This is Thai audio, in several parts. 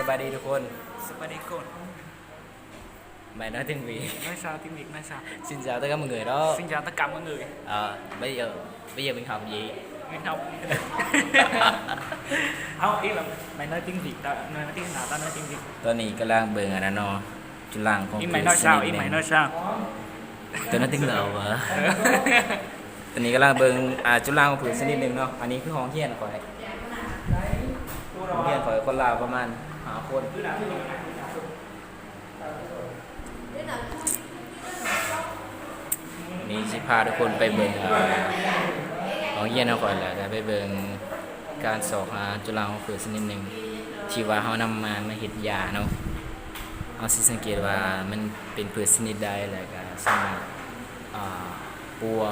บายดีทุกคน สวัสดีคน mày nói tiếng Việt. Nói sao tiếng Việt nói sao? Xin chào tất cả mọi người đó. Xin chào tất cả mọi người. Bây giờ mình học gì? Mình học. Không, ý là mày nói tiếng Việt tao nói tiếng nào tao nói tiếng Việt. ตอนนี้กำลังเบิ่งอันนั้นเนาะจุฬาของ Ý mày nói sao? Ý mày nói sao? ตัวนั้นtiếng Làoเหรอ ตอนนี้กำลังเบิ่งจุฬาของผืนชนิดหนึ่งเนาะอันนี้คือห้องเรียนข่อยห้องเรียนข่อยคนลาวประมาณ5 คนนี่สิพาทุกคนไปเบิ่งห้องเรียนเอาข่อยแหละไปเบิ่งการสอบจุฬาของผืนชนิดหนึ่งที่ว่าเฮานำมาเฮ็ดยาเนาะเอาสิสังเกตว่ามันเป็นพืชชนิดใดแล้วก็สามารถปัว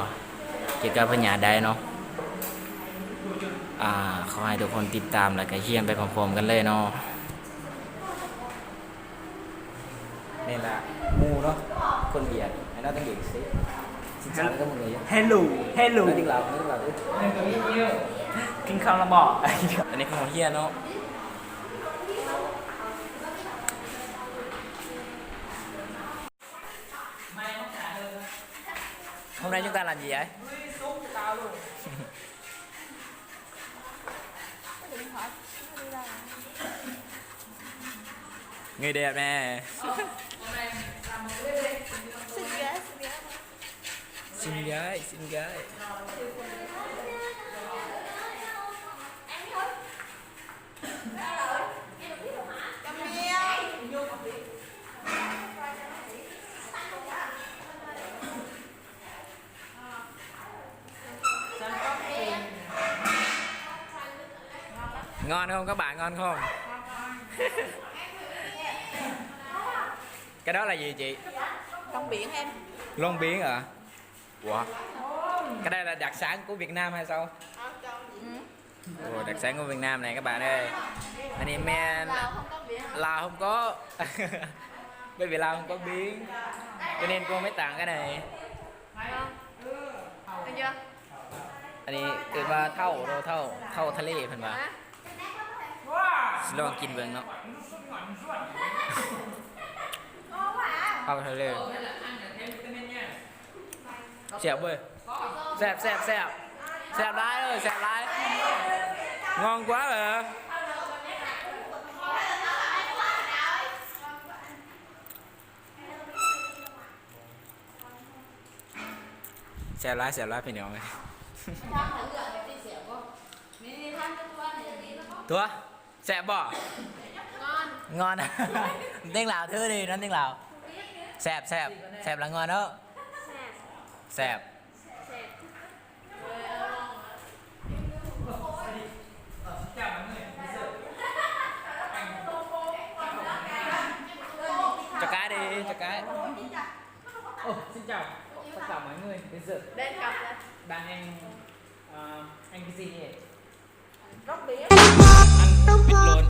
เกี่ยวกับพญาได้เนาะขอให้ทุกคนติดตามแล้วก็เฮียนไปพร้อมๆกันเลยเนาะนี่แหละหมู่เนาะคนเบียดให้น่าตั้งเด็กสิสิจำก็มึงเลย Hello, hello. ไม่ติงเราไม่ติงเราด้วย Kinh khao là bỏ. อันนี้คือของเฮียเนาะhôm nay chúng ta làm gì vậy? Người đẹp nè. Xinh gái, xinh gái. Ngon không các bạn, ngon không? Cái đó là gì chị? Rong biển em. Lon biển à? Wow. Cái đây là đặc sản của Việt Nam hay sao? Ồ, đặc sản của Việt Nam này các bạn ơi. Anh em men Lào không có. Bởi vì Lào không có biển, cho nên cô mới tặng cái này. Được chưa? อันนี้เกิดว่าเท่าทะเลเพิ่นว่าลองกินเบิ่งเนาะเท่าทะเลแซ่บเว้ยแซ่บร้ายเลยแซ่บร้ายนอนquáเหรอแซ่บร้ายพี่น้องเลยตัวแซ่บบ่นอนtiếng Lào thứ đi nói tiếng Làoแซ่บlà ngon đó แซ่บcho cái đi cho cái xin chào tất cả mọi người bây giờ Đến cặp này. bạn anh cái gì nhỉ Rong biển. ăn vịt lộn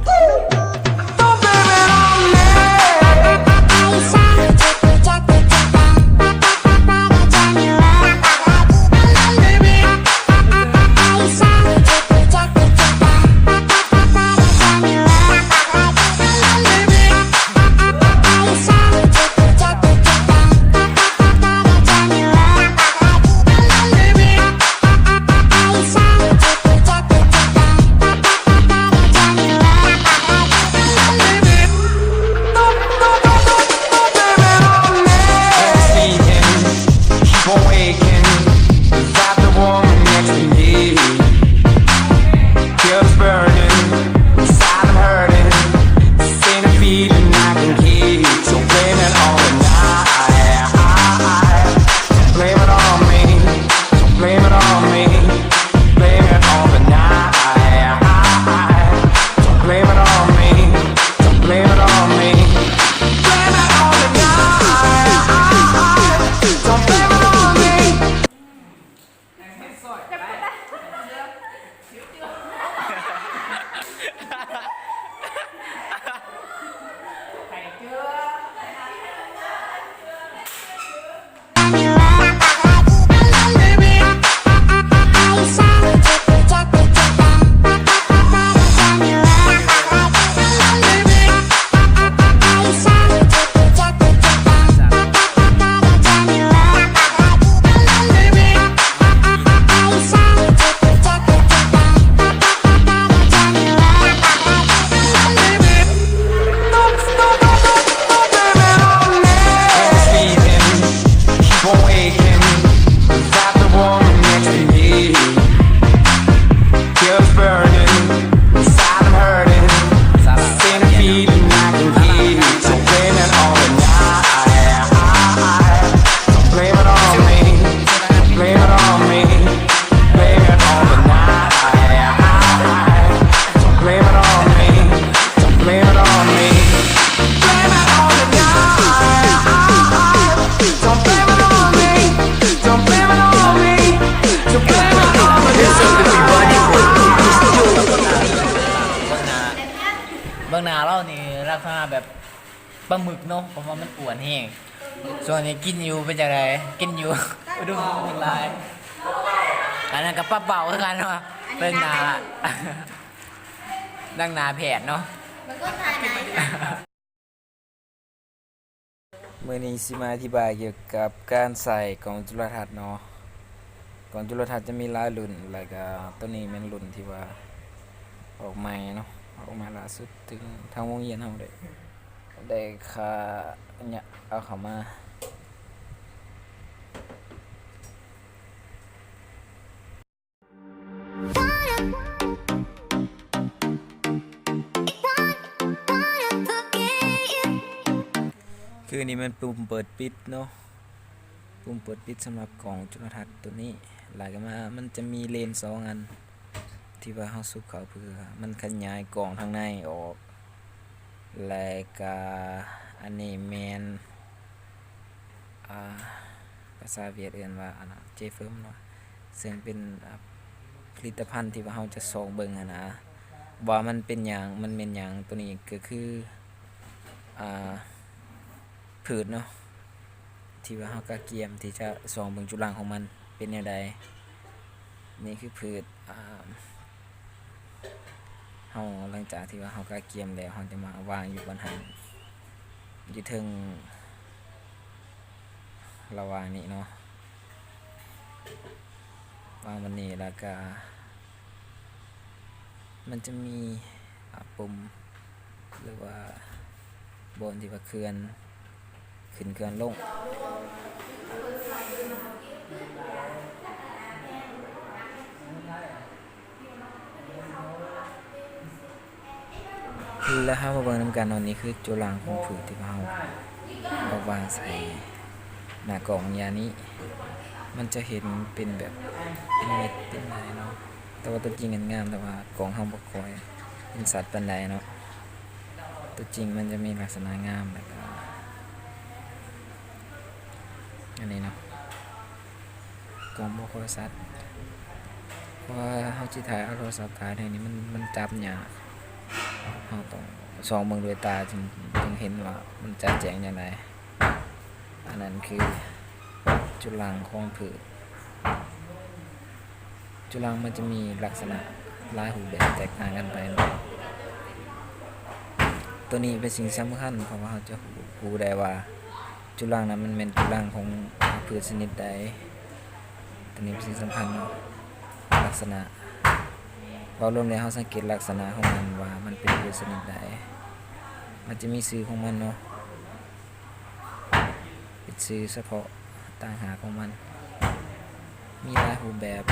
ลักษณะแบบปลาหมึกเนาะเพราะว่ามันอ้วนแห้งส่วนนี้กินอยู่เป็นจังไดกินอยู่ อุดมสมบูรณ์หลายอันนั้นก็ปลาเป่าคือกันเนาะเป็นหนา ดังหนาแผดเนาะ มันก็ทายไหน มื่อนี้สิมาอธิบายเกี่ยวกับการใส่กล่องจุลทรรศน์เนาะกล่องจุลทรรศน์จะมีหลายรุ่นแล้วก็ตัวนี้เป็นรุ่นที่ว่าออกใหม่เนาะออกมาล่าสุดถึงทางวงเวียนเฮาได้ค่าเนี่ยเอาเข้ามาคือนี่มันปุ่มเปิดปิดเนาะปุ่มเปิดปิดสำหรับกล่องจุลทรรศน์ตัวนี้หลายกันมามันจะมีเลนส์2 อันที่ว่าเฮาซุกเข้าเพื่อมันขยายกล่องทางในออกแล้วก็อันนี้แมนภาษาเวียดเรียนว่าอันเจเฟิร์มเนาะซึ่งเป็นผลิตภัณฑ์ที่ว่าเฮาจะส่องเบิ่งนะว่ามันเป็นหยังมันเป็นหยังตัวนี้ก็คือผืดเนาะที่ว่าเฮากะเกียมที่จะส่องเบิ่งจุลังของมันเป็นแนวใดนี่คือผืดเฮาหลังจากที่ว่าเฮากะเกียมแล้วเฮาจะมาวางอยู่บนหันอยู่ถึงระหว่างนี้เนาะวางบนนี้แล้วก็มันจะมีปุ่มหรือว่าบนที่ว่าเคลื่อนขึ้นเคลื่อนลงแล้วเรามาเบิ่งนำกันตอนนี้คือจุลังของผืนที่เราเอาวางใส่หน้ากล่องยานี้มันจะเห็นเป็นแบบเป็นเม็ดเป็นอะไรเนาะแต่ว่าตัวจริงมันงามแต่ว่ากล่องเฮาบ่ค่อยเป็นสัตว์ปานใดเนาะตัวจริงมันจะมีลักษณะงามแล้วก็อันนี้เนาะกล่องบ่ค่อยสัตว์เพราะว่าเฮาสิถ่ายเอาโทรศัพท์ถ่ายได้นี่มันจับยากเฮาต้องส่องเบิ่งด้วยตาจึงเห็นว่ามันจัดแจ้งจังไดอันนั้นคือจุลังของผืนจุลังมันจะมีลักษณะหลายรูปแบบแตกต่างกันไปเนาะตัวนี้เป็นสิ่งสำคัญเพราะว่าเราจะรู้ได้ว่าจุลังนั้นมันเป็นจุลังของพืชชนิดใดตัวนี้เป็นสิ่งสำคัญเนาะลักษณะเรารวมแล้วเราสังเกตลักษณะของมันว่ามันเป็นพืชชนิดใดมันจะมีชื่อของมันเนาะเป็นชื่อเฉพาะต่างหากของมันมีหลายรูปแบบ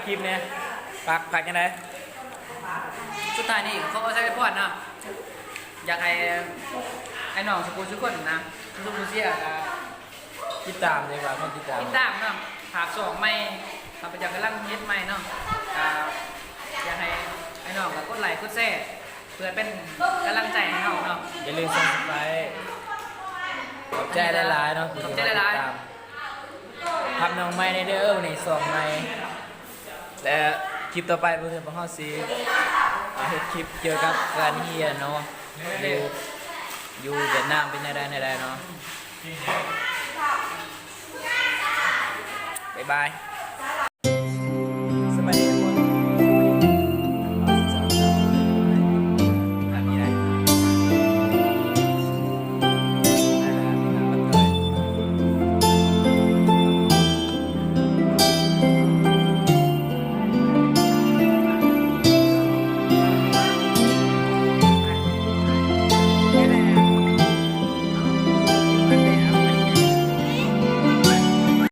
คลิปเนี่ยปักยังไง สุดท้ายนี่เขาก็ใช้พอดนะอยากให้ไอ้น้องสกุลทุกคนนะทุกคนเสีย ติดตามเลยว่าคนติดตาม ติดตามเนาะภาคสองไม่ทำไปจากกำลังเฮ็ดใหม่เนาะอยากให้ไอ้น้องกดไลค์กดแชร์เพื่อเป็นกำลังใจให้เขาเนาะ อย่าลืมซับสไครต์ขอบใจหลายๆเนาะ ขอบใจหลายๆ ๆทำน้องใหม่ในเด้อในซองใหม่และคลิปต่อไปเพื่อนๆของเฮาสิเฮ็ดคลิปเกี่ยวกับการเรียนเนาะอยู่เวียดนามเป็นอะไรเนาะบ๊ายบาย